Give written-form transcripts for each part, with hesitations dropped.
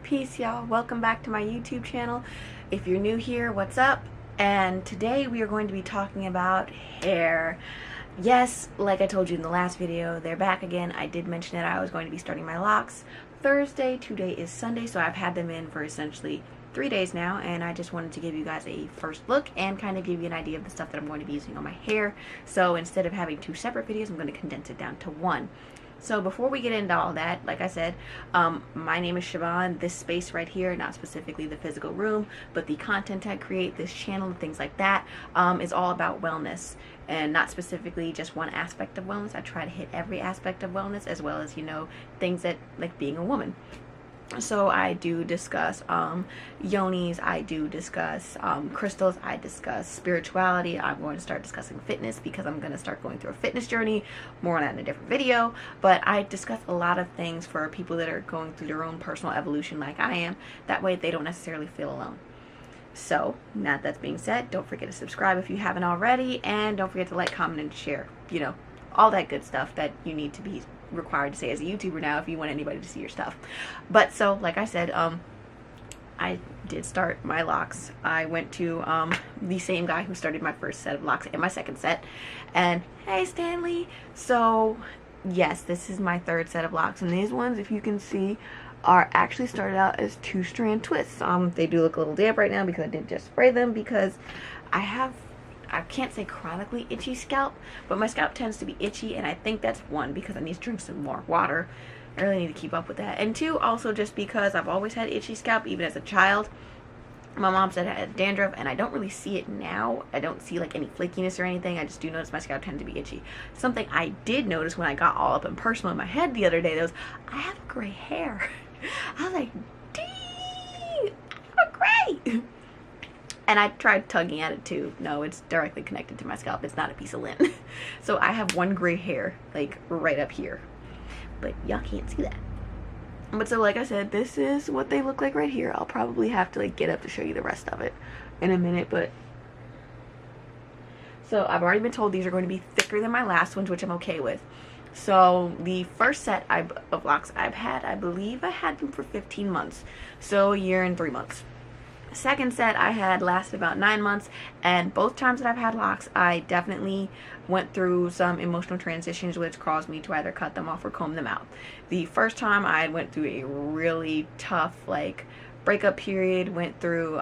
Peace, y'all. Welcome back to my YouTube channel. If you're new here, what's up? And today we are going to be talking about hair. Yes, like I told you in the last video, they're back again. I did mention that I was going to be starting my locks Thursday. Today is Sunday, so I've had them in for essentially 3 days now, and I just wanted to give you guys a first look and kind of give you an idea of the stuff that I'm going to be using on my hair. So instead of having two separate videos, I'm going to condense it down to one. So before we get into all that, like I said, my name is Shavonne. This space right here, not specifically the physical room, but the content I create, this channel, things like that, is all about wellness, and not specifically just one aspect of wellness. I try to hit every aspect of wellness, as well as, you know, things that, like being a woman. So I do discuss yonis, I do discuss crystals, I discuss spirituality. I'm going to start discussing fitness because I'm going to start going through a fitness journey. More on that in a different video. But I discuss a lot of things for people that are going through their own personal evolution like I am. That way they don't necessarily feel alone. So, now that's being said, don't forget to subscribe if you haven't already, and don't forget to like, comment, and share. You know, all that good stuff that you need to be required to say as a YouTuber now if you want anybody to see your stuff. But so, like I said, I did start my locks. I went to the same guy who started my first set of locks and my second set. And hey, Stanley. So, yes, this is my third set of locks, and these ones, if you can see, are actually started out as 2-strand twists. They do look a little damp right now because I did just spray them, because I can't say chronically itchy scalp, but my scalp tends to be itchy, and I think that's one, because I need to drink some more water. I really need to keep up with that. And two, also just because I've always had itchy scalp, even as a child. My mom said I had dandruff, and I don't really see it now. I don't see like any flakiness or anything. I just do notice my scalp tends to be itchy. Something I did notice when I got all up and personal in my head the other day was, I have gray hair. I was like, dang, I'm gray. And I tried tugging at it too. No, it's directly connected to my scalp. It's not a piece of lint. So I have one gray hair, like right up here. But y'all can't see that. But so, like I said, this is what they look like right here. I'll probably have to like get up to show you the rest of it in a minute. But so I've already been told these are going to be thicker than my last ones, which I'm okay with. So the first set of locks I've had, I believe I had them for 15 months. So a year and 3 months. Second set I had lasted about 9 months, and both times that I've had locks, I definitely went through some emotional transitions which caused me to either cut them off or comb them out. The first time I went through a really tough like breakup period, went through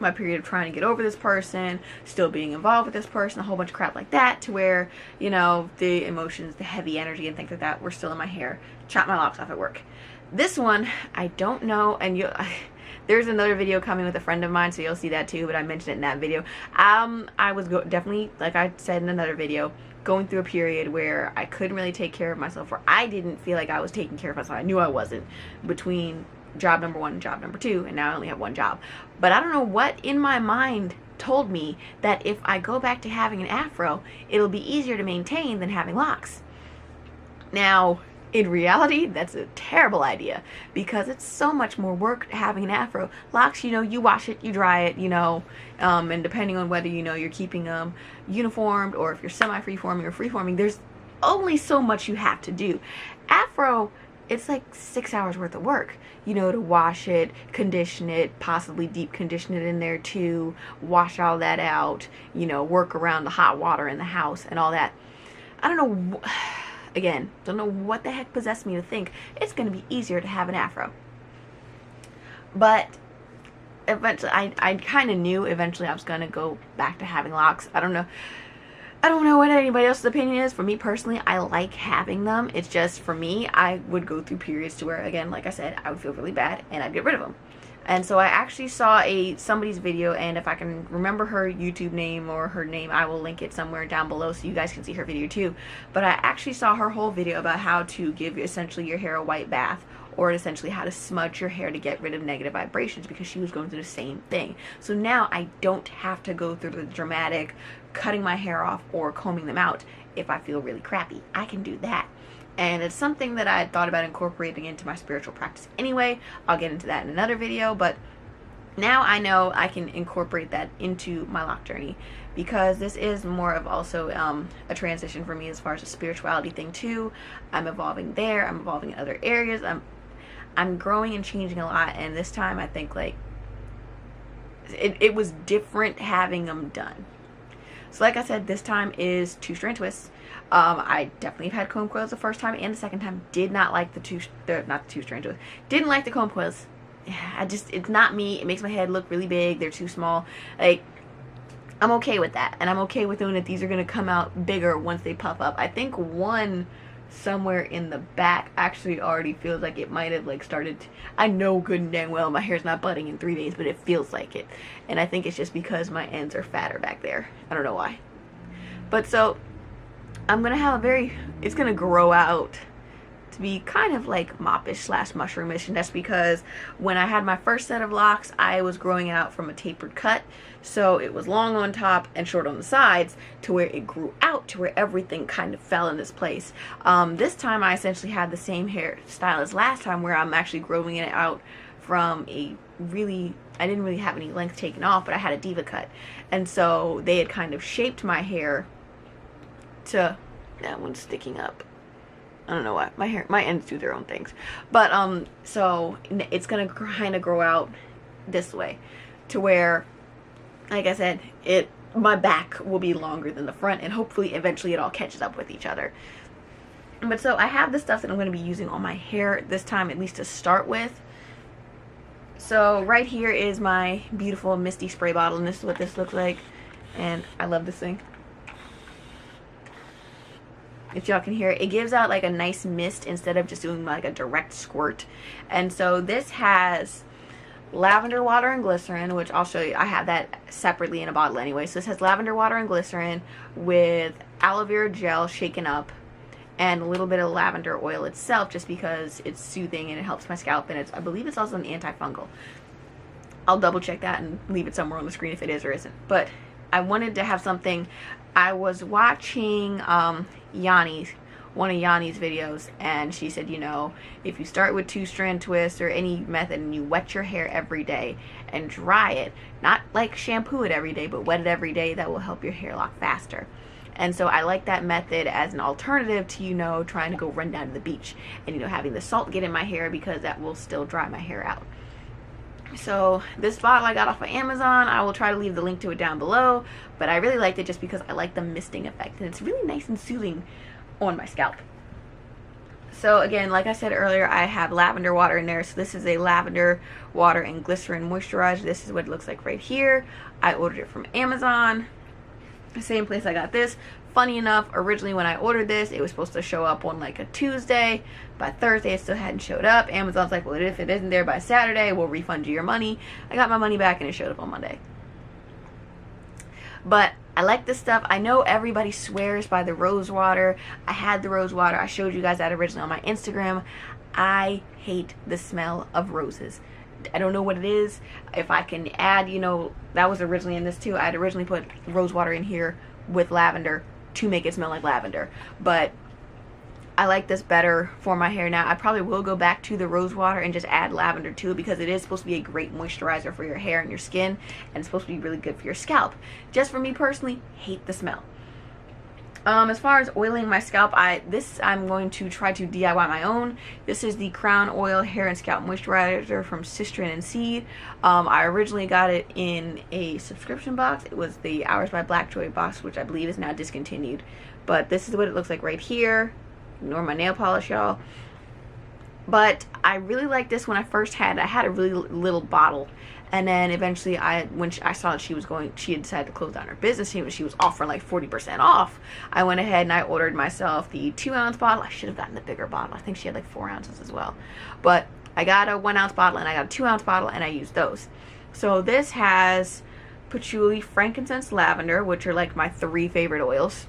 my period of trying to get over this person, still being involved with this person, a whole bunch of crap like that, to where, you know, the emotions, the heavy energy and things like that were still in my hair. Chopped my locks off at work. This one, I don't know, and there's another video coming with a friend of mine, so you'll see that too, but I mentioned it in that video. I was definitely, like I said in another video, going through a period where I couldn't really take care of myself, or I didn't feel like I was taking care of myself. I knew I wasn't, between job number 1 and job number 2, and now I only have one job. But I don't know what in my mind told me that if I go back to having an afro, it'll be easier to maintain than having locks. Now, in reality, that's a terrible idea, because it's so much more work having an afro. Locks, you know, you wash it, you dry it, you know, and depending on whether, you know, you're keeping them uniformed or if you're semi-freeforming or freeforming, there's only so much you have to do. Afro, it's like 6 hours worth of work, you know, to wash it, condition it, possibly deep condition it in there too, wash all that out, you know, work around the hot water in the house and all that. I don't know. Again, don't know what the heck possessed me to think it's going to be easier to have an afro. But eventually, I kind of knew eventually I was going to go back to having locks. I don't know what anybody else's opinion is. For me personally, I like having them. It's just, for me, I would go through periods to where, again, like I said, I would feel really bad and I'd get rid of them. And so I actually saw somebody's video, and if I can remember her YouTube name or her name, I will link it somewhere down below so you guys can see her video too. But I actually saw her whole video about how to give essentially your hair a white bath, or essentially how to smudge your hair to get rid of negative vibrations, because she was going through the same thing. So now I don't have to go through the dramatic cutting my hair off or combing them out if I feel really crappy. I can do that. And it's something that I had thought about incorporating into my spiritual practice anyway. I'll get into that in another video, but now I know I can incorporate that into my lock journey, because this is more of also a transition for me as far as a spirituality thing too. I'm evolving there. I'm evolving in other areas. I'm growing and changing a lot, and this time I think like it was different having them done. So like I said, this time is 2-strand twists. I definitely have had comb coils the first time and the second time. Did not like not the 2-strand twists. Didn't like the comb coils. It's not me. It makes my head look really big. They're too small. Like, I'm okay with that, and I'm okay with knowing that these are gonna come out bigger once they puff up. I think one somewhere in the back actually already feels like it might have like started I know good and dang well my hair's not budding in 3 days, but it feels like it, and I think it's just because my ends are fatter back there. I don't know why. But so I'm gonna have it's gonna grow out to be kind of like moppish / mushroomish, and that's because when I had my first set of locks, I was growing out from a tapered cut, so it was long on top and short on the sides, to where it grew out to where everything kind of fell in this place. This time I essentially had the same hairstyle as last time, where I'm actually growing it out from I didn't really have any length taken off, but I had a diva cut, and so they had kind of shaped my hair to, that one's sticking up. I don't know why. My ends do their own things. But, so it's going to kind of grow out this way to where, like I said, my back will be longer than the front, and hopefully eventually it all catches up with each other. But so I have the stuff that I'm going to be using on my hair this time, at least to start with. So right here is my beautiful Misty spray bottle, and this is what this looks like. And I love this thing. If y'all can hear it, it gives out like a nice mist instead of just doing like a direct squirt. And so this has lavender water and glycerin, which I'll show you. I have that separately in a bottle anyway. So this has lavender water and glycerin with aloe vera gel shaken up, and a little bit of lavender oil itself, just because it's soothing and it helps my scalp, and I believe it's also an antifungal. I'll double check that and leave it somewhere on the screen if it is or isn't. But I wanted to have something. I was watching one of Yanni's videos, and she said, you know, if you start with 2-strand twists or any method and you wet your hair every day and dry it, not like shampoo it every day, but wet it every day, that will help your hair lock faster. And so I like that method as an alternative to, you know, trying to go run down to the beach and, you know, having the salt get in my hair, because that will still dry my hair out. So this bottle I got off of Amazon. I will try to leave the link to it down below, but I really liked it just because I like the misting effect, and it's really nice and soothing on my scalp. So again, like I said earlier, I have lavender water in there. So this is a lavender water and glycerin moisturizer. This is what it looks like right here. I ordered it from Amazon, the same place I got this. Funny enough, originally when I ordered this, it was supposed to show up on like a Tuesday. By Thursday, it still hadn't showed up. Amazon's like, well, if it isn't there by Saturday, we'll refund you your money. I got my money back and it showed up on Monday. But I like this stuff. I know everybody swears by the rose water. I had the rose water. I showed you guys that originally on my Instagram. I hate the smell of roses. I don't know what it is. If I can add, you know, that was originally in this too. I had originally put rose water in here with lavender to make it smell like lavender, but I like this better for my hair now. I probably will go back to the rose water and just add lavender to it, because it is supposed to be a great moisturizer for your hair and your skin, and it's supposed to be really good for your scalp. Just for me personally, hate the smell. As far as oiling my scalp, I'm going to try to DIY my own. This is the Crown Oil Hair and Scalp Moisturizer from Cistern and Seed. I originally got it in a subscription box. It was the Hours by Black Joy box, which I believe is now discontinued. But this is what it looks like right here. Ignore my nail polish, y'all. But I really like this when I first had it. I had a really little bottle. And then eventually, when I saw that she had decided to close down her business, she was offering like 40% off. I went ahead and I ordered myself the 2-ounce bottle. I should have gotten the bigger bottle. I think she had like 4 ounces as well. But I got a 1-ounce bottle and I got a 2-ounce bottle, and I used those. So this has patchouli, frankincense, lavender, which are like my 3 favorite oils,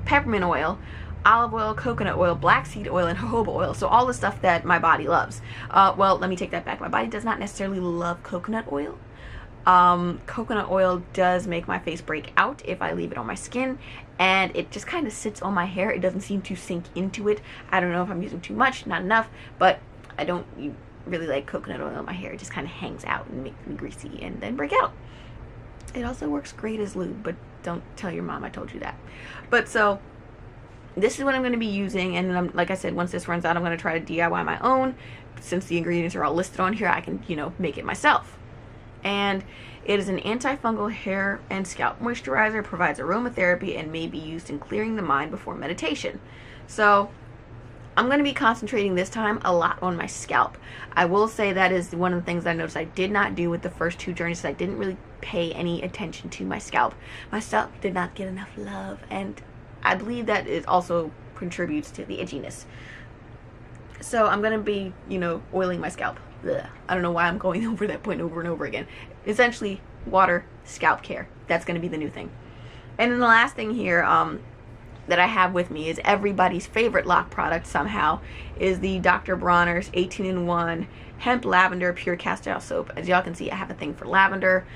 peppermint oil, olive oil, coconut oil, black seed oil, and jojoba oil. So all the stuff that my body loves. Well, let me take that back. My body does not necessarily love coconut oil. Coconut oil does make my face break out if I leave it on my skin, and it just kind of sits on my hair. It doesn't seem to sink into it. I don't know if I'm using too much, not enough, but I don't really like coconut oil in my hair. It just kind of hangs out and makes me greasy and then break out. It also works great as lube, but don't tell your mom I told you that. But so this is what I'm going to be using, and then like I said, once this runs out, I'm going to try to DIY my own. Since the ingredients are all listed on here, I can, you know, make it myself. And it is an antifungal hair and scalp moisturizer, provides aromatherapy, and may be used in clearing the mind before meditation. So I'm going to be concentrating this time a lot on my scalp. I will say that is one of the things I noticed I did not do with the first 2 journeys. I didn't really pay any attention to my scalp. My scalp did not get enough love, and I believe that it also contributes to the itchiness. So I'm going to be, you know, oiling my scalp. Ugh. I don't know why I'm going over that point over and over again. Essentially, water, scalp care. That's going to be the new thing. And then the last thing here that I have with me is everybody's favorite lock product somehow, is the Dr. Bronner's 18-in-1 Hemp Lavender Pure Castor Oil Soap. As y'all can see, I have a thing for lavender.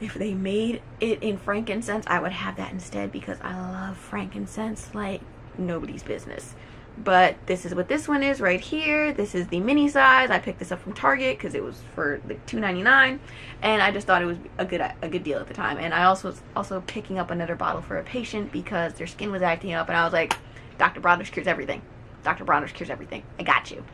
If they made it in frankincense, I would have that instead, because I love frankincense like nobody's business. But this is what this one is right here. This is the mini size. I picked this up from Target because it was for like $2.99, and I just thought it was a good deal at the time. And I also picking up another bottle for a patient because their skin was acting up, and I was like, Dr. Bronner's cures everything. Dr. Bronner's cures everything. I got you.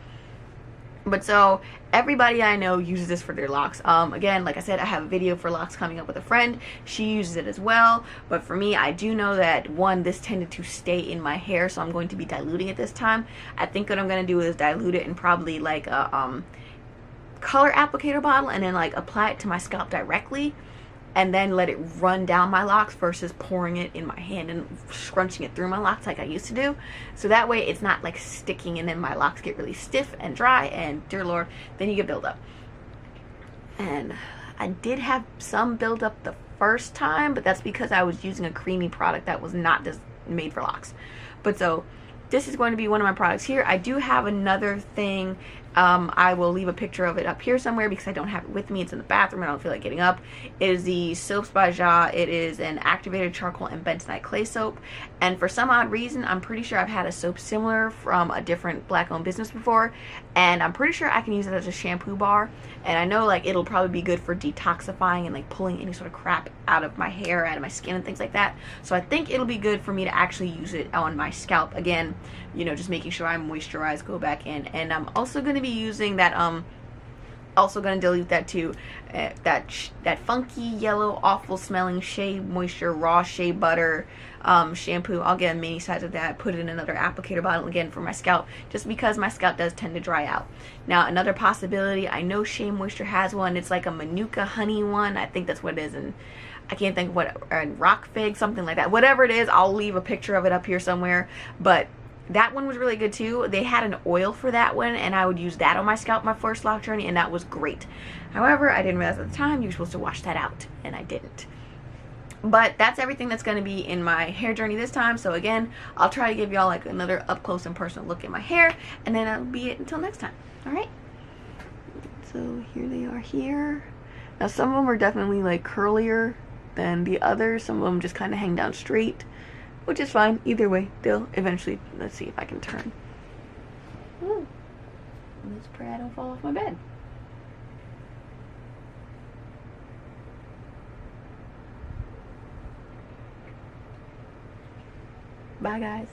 But so everybody I know uses this for their locks. Again, like I said, I have a video for locks coming up with a friend. She uses it as well. But for me, I do know that, one, this tended to stay in my hair, so I'm going to be diluting it this time. I think what I'm going to do is dilute it in probably like a color applicator bottle, and then like apply it to my scalp directly, and then let it run down my locks versus pouring it in my hand and scrunching it through my locks like I used to do. So that way it's not like sticking, and then my locks get really stiff and dry, and dear Lord, then you get buildup. And I did have some buildup the first time, but that's because I was using a creamy product that was not just made for locks. But so this is going to be one of my products here. I do have another thing. I will leave a picture of it up here somewhere because I don't have it with me. It's in the bathroom. I don't feel like getting up. It is the Soaps by Ja. It is an activated charcoal and bentonite clay soap. And for some odd reason, I'm pretty sure I've had a soap similar from a different black-owned business before. And I'm pretty sure I can use it as a shampoo bar. And I know like it'll probably be good for detoxifying and like pulling any sort of crap out of my hair, out of my skin and things like that. So I think it'll be good for me to actually use it on my scalp. Again, you know, just making sure I'm moisturized, go back in. And I'm also going to be using that, also going to dilute that too, that funky yellow awful smelling Shea Moisture Raw Shea Butter shampoo. I'll get a mini size of that, put it in another applicator bottle again for my scalp, just because my scalp does tend to dry out. Now another possibility, I know Shea Moisture has one, it's like a Manuka honey one, I think that's what it is, and I can't think of what, rock fig, something like that. Whatever it is, I'll leave a picture of it up here somewhere. But that one was really good too. They had an oil for that one, and I would use that on my scalp my first lock journey, and that was great. However, I didn't realize at the time you were supposed to wash that out, and I didn't. But that's everything that's going to be in my hair journey this time. So again, I'll try to give y'all like another up close and personal look at my hair, and then that'll be it until next time. Alright? So here they are here. Now some of them are definitely like curlier than the others. Some of them just kind of hang down straight, which is fine. Either way, they'll eventually, let's see if I can turn. Ooh. Let's pray I don't fall off my bed. Bye, guys.